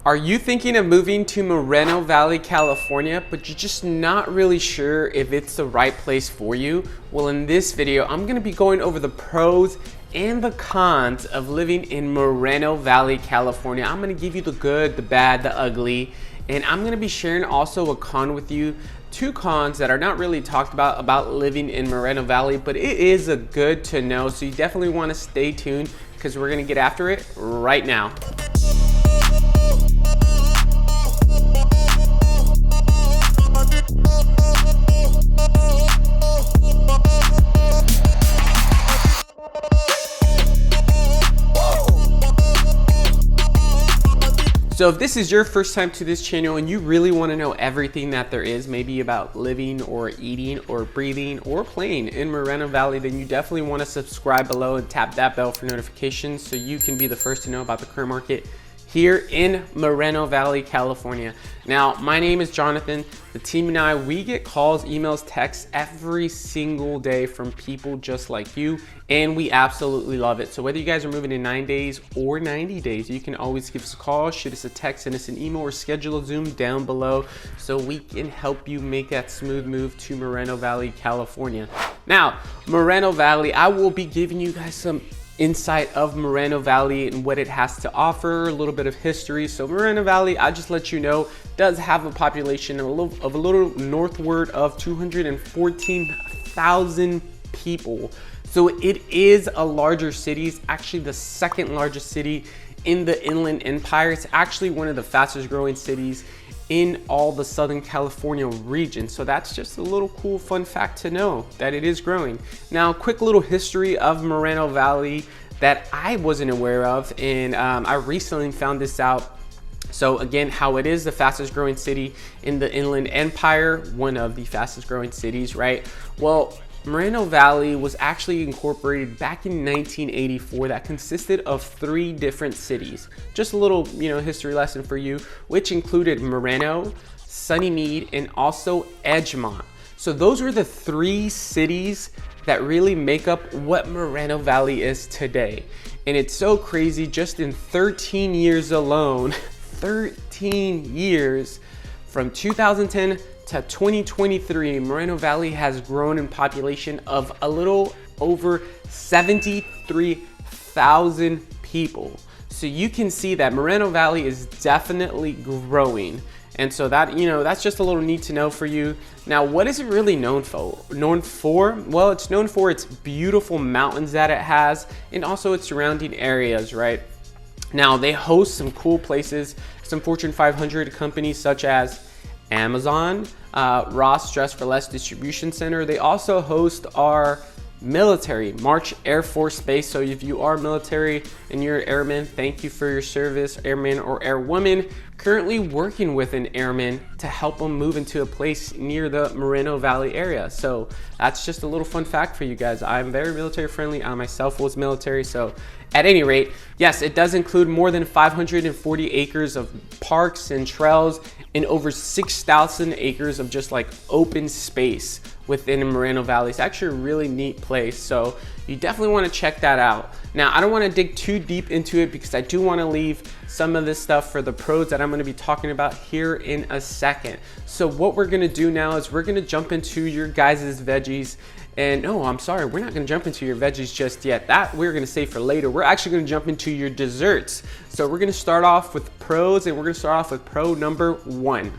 Are you thinking of moving to Moreno Valley, California, but you're just not really sure if it's the right place for you? Well, in this video, I'm gonna be going over the pros and the cons of living in Moreno Valley, California. I'm gonna give you the good, the bad, the ugly, and I'm gonna be sharing also a con with you. Two cons that are not really talked about living in Moreno Valley, but it is a good to know. So you definitely wanna stay tuned because we're gonna get after it right now. So if this is your first time to this channel and you really want to know everything that there is, maybe about living or eating or breathing or playing in Moreno Valley, then you definitely want to subscribe below and tap that bell for notifications so you can be the first to know about the current market here in Moreno Valley, California. Now, my name is Jonathan. The team and I, we get calls, emails, texts every single day from people just like you, and we absolutely love it. So whether you guys are moving in 9 days or 90 days, you can always give us a call, shoot us a text, send us an email, or schedule a Zoom down below so we can help you make that smooth move to Moreno Valley, California. Now, Moreno Valley, I will be giving you guys some insight of Moreno Valley and what it has to offer, a little bit of history. So Moreno Valley, I just let you know, does have a population of a little northward of 214,000 people. So it is a larger city. It's actually the second largest city in the Inland Empire. It's actually one of the fastest growing cities in all the Southern California region. So that's just a little cool fun fact to know that it is growing. Now, quick little history of Moreno Valley that I wasn't aware of, and I recently found this out. So again, how it is the fastest growing city in the Inland Empire, one of the fastest growing cities, right? Well, Moreno Valley was actually incorporated back in 1984. That consisted of 3 different cities. Just a little, history lesson for you, which included Moreno, Sunnymead, and also Edgemont. So those were the 3 cities that really make up what Moreno Valley is today. And it's so crazy, just in 13 years alone, 13 years from 2010 to 2023, Moreno Valley has grown in population of a little over 73,000 people. So you can see that Moreno Valley is definitely growing. And so that, that's just a little need to know for you. Now, what is it really known for? Well, it's known for its beautiful mountains that it has and also its surrounding areas, right? Now, they host some cool places, some Fortune 500 companies such as Amazon, Ross Dress for Less Distribution Center. They also host our military, March Air Force Base. So if you are military and you're an airman, thank you for your service, airman or airwoman. Currently working with an airman to help them move into a place near the Moreno Valley area. So that's just a little fun fact for you guys. I'm very military friendly. I myself was military. So at any rate, yes, it does include more than 540 acres of parks and trails and over 6,000 acres of just like open space within Moreno Valley. It's actually a really neat place. So you definitely want to check that out. Now, I don't want to dig too deep into it because I do want to leave some of this stuff for the pros that I'm going to be talking about here in a second. So what we're going to do now is we're going to jump into your guys' veggies. And no, I'm sorry, we're not gonna jump into your veggies just yet. That we're gonna save for later. We're actually gonna jump into your desserts. So we're gonna start off with pros, and we're gonna start off with pro number 1.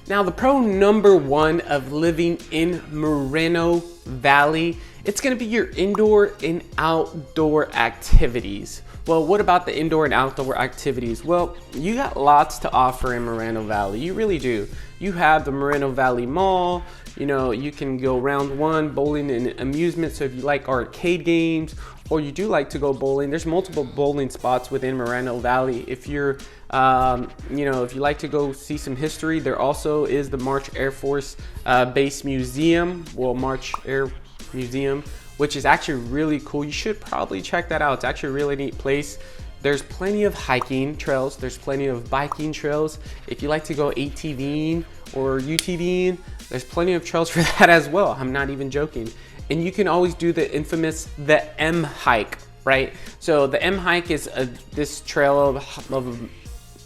Now, the pro number 1 of living in Moreno Valley, it's gonna be your indoor and outdoor activities. Well, what about the indoor and outdoor activities? Well, you got lots to offer in Moreno Valley. You really do. You have the Moreno Valley Mall. You can go round 1, bowling and amusement. So if you like arcade games or you do like to go bowling, there's multiple bowling spots within Moreno Valley. If you're, if you like to go see some history, there also is the March Air Force Base Museum, March Air Museum, which is actually really cool. You should probably check that out. It's actually a really neat place. There's plenty of hiking trails. There's plenty of biking trails. If you like to go ATVing or UTVing, there's plenty of trails for that as well. I'm not even joking. And you can always do the infamous, the M hike, right? So the M hike is this trail of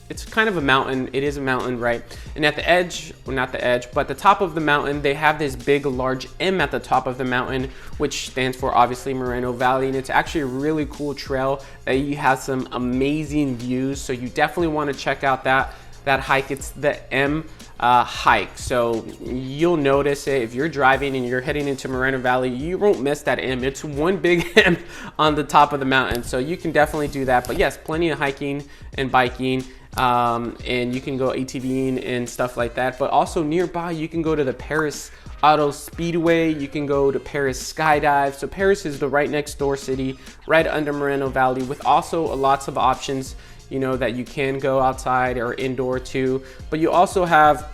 it's kind of a mountain. It is a mountain, right? And at the edge, well, not the edge, but the top of the mountain, they have this big, large M at the top of the mountain, which stands for obviously Moreno Valley. And it's actually a really cool trail that you have some amazing views. So you definitely want to check out that hike. It's the M hike. So you'll notice it if you're driving and you're heading into Moreno Valley, you won't miss that M. It's one big M on the top of the mountain. So you can definitely do that. But yes, plenty of hiking and biking. And you can go ATVing and stuff like that. But also nearby, you can go to the Paris Auto Speedway. You can go to Paris Skydive. So Paris is the right next door city, right under Moreno Valley, with also lots of options, you know, that you can go outside or indoor too. But you also have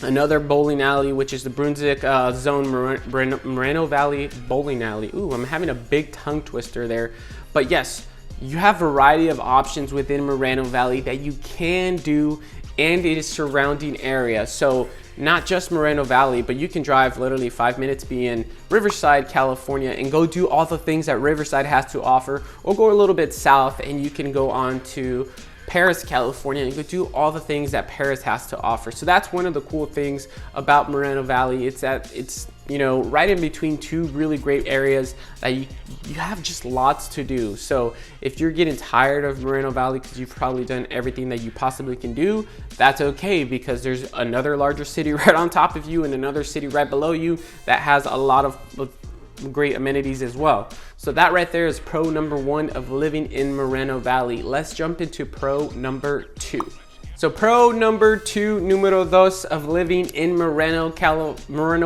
another bowling alley, which is the Brunswick Zone Moreno Valley Bowling Alley. Ooh, I'm having a big tongue twister there. But yes, you have a variety of options within Moreno Valley that you can do, and it is surrounding area. So not just Moreno Valley, but you can drive literally 5 minutes, be in Riverside, California, and go do all the things that Riverside has to offer, or go a little bit south and you can go on to Paris, California, and go do all the things that Paris has to offer. So that's one of the cool things about Moreno Valley. It's that it's, you know, right in between two really great areas that you have just lots to do. So if you're getting tired of Moreno Valley because you've probably done everything that you possibly can do, that's okay, because there's another larger city right on top of you and another city right below you that has a lot of great amenities as well. So that right there is pro number 1 of living in Moreno Valley. Let's jump into pro number 2. So pro number 2, numero dos, of living in Moreno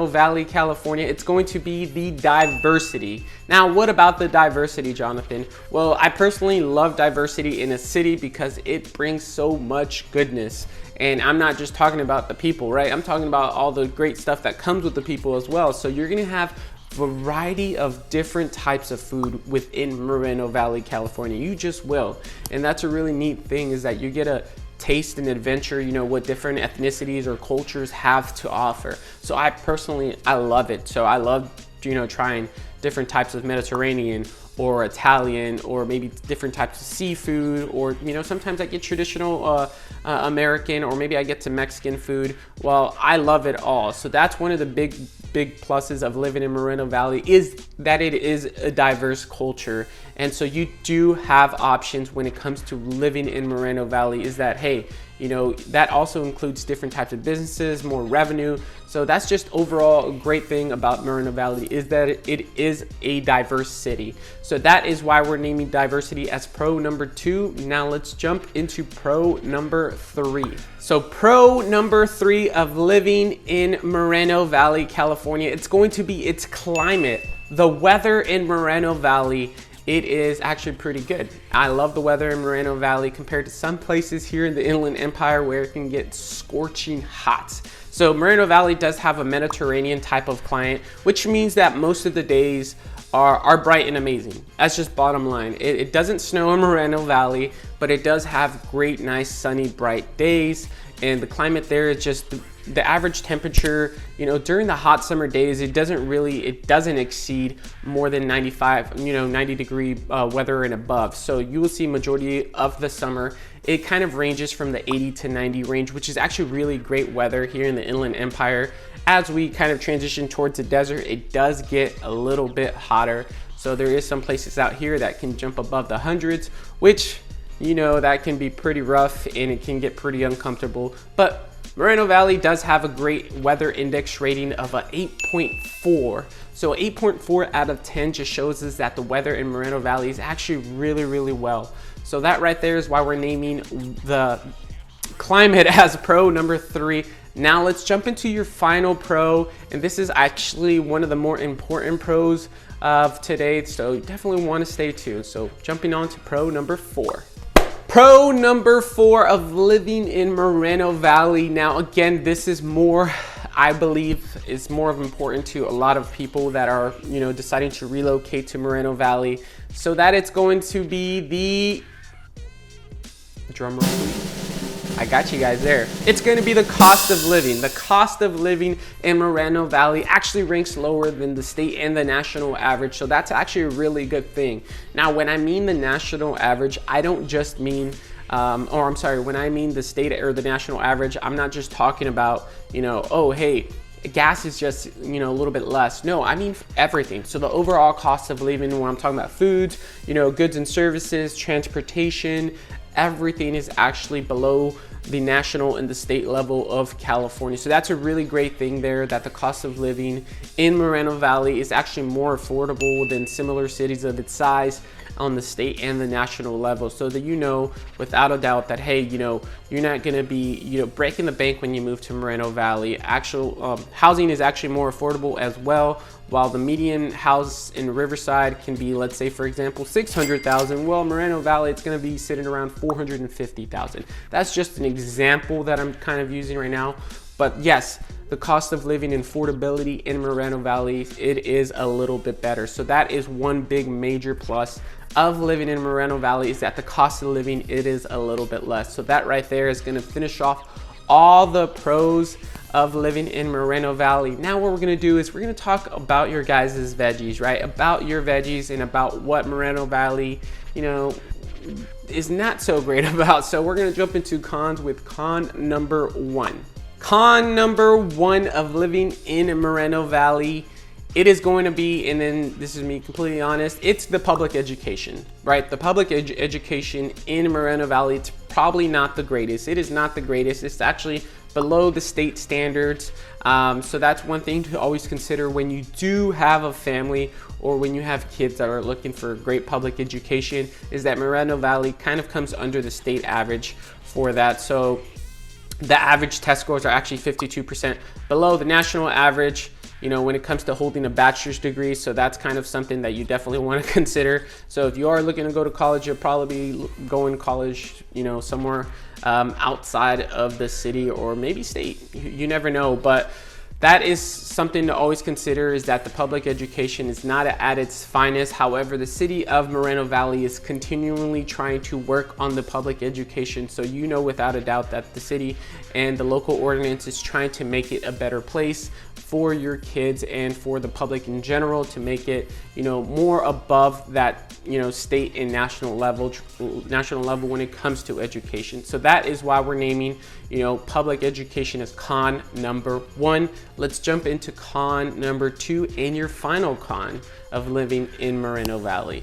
Valley, California, it's going to be the diversity. Now, what about the diversity, Jonathan? Well, I personally love diversity in a city because it brings so much goodness. And I'm not just talking about the people, right? I'm talking about all the great stuff that comes with the people as well. So you're gonna have variety of different types of food within Moreno Valley, California. You just will. And that's a really neat thing, is that you get a taste and adventure, you know, what different ethnicities or cultures have to offer. So I personally, I love it. So I love, you know, trying different types of Mediterranean or Italian, or maybe different types of seafood, or, you know, sometimes I get traditional American, or maybe I get some Mexican food. Well, I love it all. So that's one of the big pluses of living in Moreno Valley, is that it is a diverse culture. And so you do have options when it comes to living in Moreno Valley, is that, hey, you know, that also includes different types of businesses, more revenue. So that's just overall a great thing about Moreno Valley, is that it is a diverse city. So that is why we're naming diversity as pro number 2. Now let's jump into pro number 3. So pro number 3 of living in Moreno Valley, California, it's going to be its climate. The weather in Moreno Valley, it is actually pretty good. I love the weather in Moreno Valley compared to some places here in the Inland Empire where it can get scorching hot. So Moreno Valley does have a Mediterranean type of climate, which means that most of the days are bright and amazing. That's just bottom line. It doesn't snow in Moreno Valley, but it does have great, nice, sunny, bright days. And the climate there is just the average temperature, you know, during the hot summer days, it doesn't exceed more than 90 degree weather and above. So you will see majority of the summer, it kind of ranges from the 80 to 90 range, which is actually really great weather here in the Inland Empire. As we kind of transition towards the desert, it does get a little bit hotter. So there is some places out here that can jump above the hundreds, which, you know, that can be pretty rough and it can get pretty uncomfortable. But Moreno Valley does have a great weather index rating of a 8.4. So 8.4 out of 10 just shows us that the weather in Moreno Valley is actually really, really well. So that right there is why we're naming the climate as pro number 3. Now let's jump into your final pro. And this is actually one of the more important pros of today. So you definitely want to stay tuned. So jumping on to pro number 4. Pro number 4 of living in Moreno Valley. Now, again, this is more, I believe, is more of important to a lot of people that are, you know, deciding to relocate to Moreno Valley. So that it's going to be the, drum roll please. I got you guys there. It's going to be the cost of living. The cost of living in Moreno Valley actually ranks lower than the state and the national average. So that's actually a really good thing. Now, when I mean the national average, I don't just mean or I'm sorry, when I mean the state or the national average, I'm not just talking about, oh, hey, gas is just, a little bit less. No, I mean everything. So the overall cost of living, when I'm talking about foods, goods and services, transportation, everything is actually below the national and the state level of California. So that's a really great thing there, that the cost of living in Moreno Valley is actually more affordable than similar cities of its size on the state and the national level. So that without a doubt that, hey, you're not going to be breaking the bank when you move to Moreno Valley. Actual housing is actually more affordable as well. While the median house in Riverside can be, let's say for example, $600,000, well, Moreno Valley, it's going to be sitting around $450,000. That's just an example that I'm kind of using right now. But yes, the cost of living and affordability in Moreno Valley, it is a little bit better. So that is one big major plus of living in Moreno Valley, is that the cost of living, it is a little bit less. So that right there is going to finish off all the pros of living in Moreno Valley. Now what we're going to do is we're going to talk about your guys' veggies, right? About your veggies and about what Moreno Valley, is not so great about. So we're going to jump into cons with con number one. Con number one of living in Moreno Valley, it is going to be, and then this is me completely honest, it's the public education, right? The public education in Moreno Valley, it's probably not the greatest. It is not the greatest. It's actually below the state standards. So that's one thing to always consider when you do have a family or when you have kids that are looking for great public education, is that Moreno Valley kind of comes under the state average for that. So the average test scores are actually 52% below the national average, when it comes to holding a bachelor's degree. So that's kind of something that you definitely want to consider. So if you are looking to go to college, you'll probably be going to college, somewhere outside of the city or maybe state. You never know. But that is something to always consider, is that the public education is not at its finest. However, the city of Moreno Valley is continually trying to work on the public education. So without a doubt that the city and the local ordinance is trying to make it a better place for your kids and for the public in general, to make it more above that state and national level when it comes to education. So that is why we're naming public education as con number one. Let's jump into con number two, and your final con of living in Moreno Valley.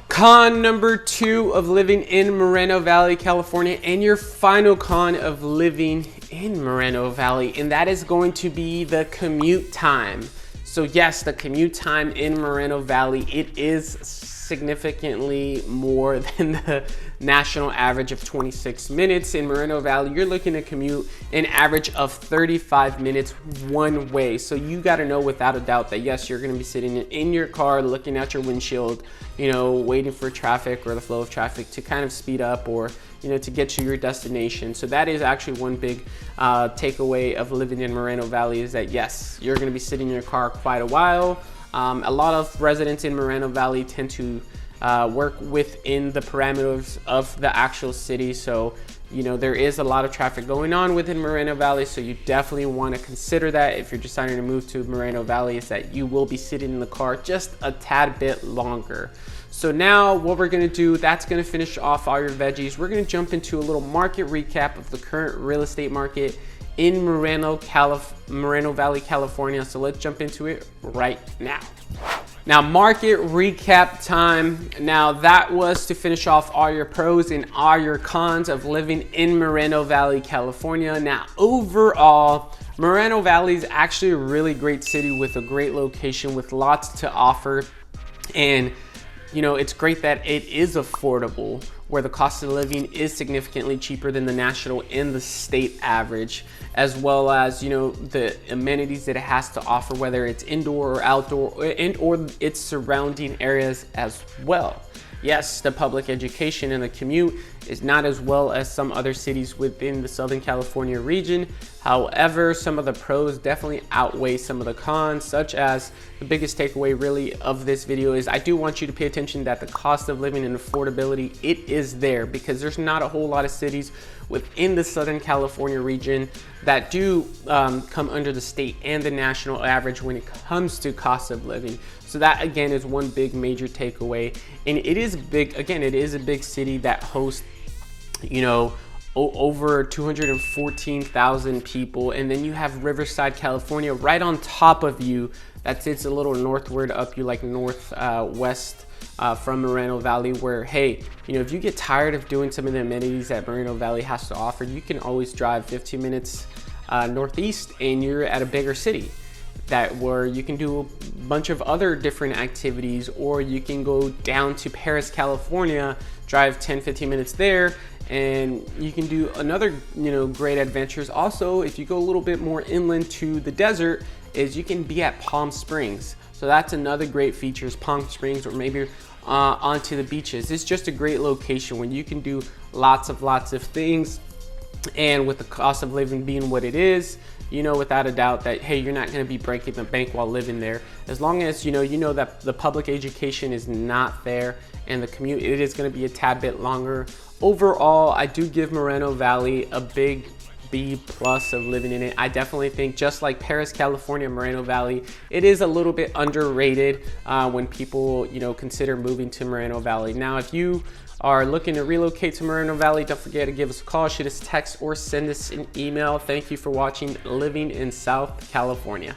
Con number two of living in Moreno Valley, California, and your final con of living in Moreno Valley, and that is going to be the commute time. So yes, the commute time in Moreno Valley, it is significantly more than the national average of 26 minutes. In Moreno Valley, you're looking to commute an average of 35 minutes one way. So you got to know without a doubt that yes, you're going to be sitting in your car looking out your windshield, waiting for traffic or the flow of traffic to kind of speed up, or to get to your destination. So that is actually one big takeaway of living in Moreno Valley, is that yes, you're going to be sitting in your car quite a while. A lot of residents in Moreno Valley tend to work within the parameters of the actual city. So, there is a lot of traffic going on within Moreno Valley. So you definitely want to consider that if you're deciding to move to Moreno Valley, is that you will be sitting in the car just a tad bit longer. So now what we're going to do, that's going to finish off all your veggies. We're going to jump into a little market recap of the current real estate market in Moreno Valley, California. So let's jump into it right now. Now, market recap time. Now, that was to finish off all your pros and all your cons of living in Moreno Valley, California. Now, overall, Moreno Valley is actually a really great city with a great location with lots to offer. And it's great that it is affordable, where the cost of living is significantly cheaper than the national and the state average, as well as, the amenities that it has to offer, whether it's indoor or outdoor, or its surrounding areas as well. Yes, the public education and the commute is not as well as some other cities within the Southern California region. However, some of the pros definitely outweigh some of the cons, such as the biggest takeaway really of this video is I do want you to pay attention that the cost of living and affordability, it is there, because there's not a whole lot of cities within the Southern California region that do come under the state and the national average when it comes to cost of living. So that again is one big major takeaway. And it is big, again, it is a big city that hosts you know, over 214,000 people. And then you have Riverside, California right on top of you. That sits a little northward up you, like northwest from Moreno Valley, where, hey, you know, if you get tired of doing some of the amenities that Moreno Valley has to offer, you can always drive 15 minutes northeast and you're at a bigger city where you can do a bunch of other different activities, or you can go down to Paris, California, drive 10-15 minutes there, and you can do another, you know, great adventures. Also, if you go a little bit more inland to the desert, is you can be at Palm Springs. So that's another great feature, is Palm Springs, or maybe onto the beaches. It's just a great location where you can do lots of things. And with the cost of living being what it is, you know, without a doubt that, hey, you're not going to be breaking the bank while living there. As long as you know that the public education is not there and the commute, it is going to be a tad bit longer. Overall, I do give Moreno Valley a big B+ of living in it. I definitely think, just like Paris, California, Moreno Valley, it is a little bit underrated when people, you know, consider moving to Moreno Valley. Now, if you are looking to relocate to Moreno Valley, don't forget to give us a call, shoot us a text, or send us an email. Thank you for watching Living in South California.